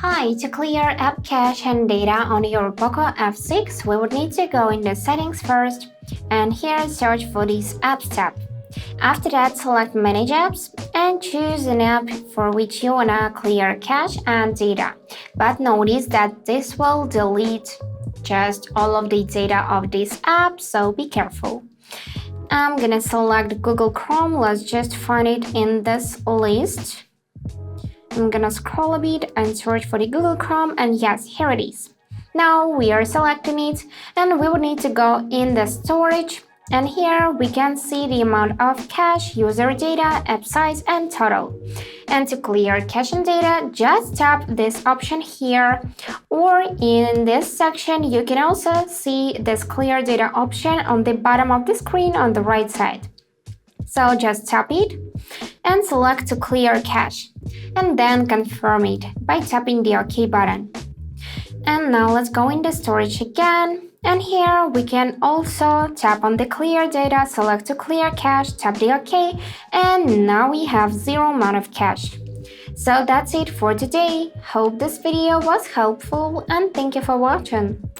Hi, to clear app cache and data on your POCO F6, we would need to go in the settings first, and here search for this apps tab. After that, select manage apps and choose an app for which you wanna clear cache and data. But notice that this will delete just all of the data of this app, so be careful. I'm gonna select Google Chrome. Let's just find it in this list. I'm gonna scroll a bit and search for the Google Chrome, and yes, here it is. Now we are selecting it, and we would need to go in the storage, and here we can see the amount of cache, user data, app size, and total. And to clear cache and data, just tap this option here, or in this section you can also see this clear data option on the bottom of the screen on the right side. So just tap it and select to clear cache, and then confirm it by tapping the OK button. And now let's go in the storage again, and here we can also tap on the clear data, select to clear cache, tap the OK, and now we have zero amount of cache. So that's it for today. Hope this video was helpful, and thank you for watching.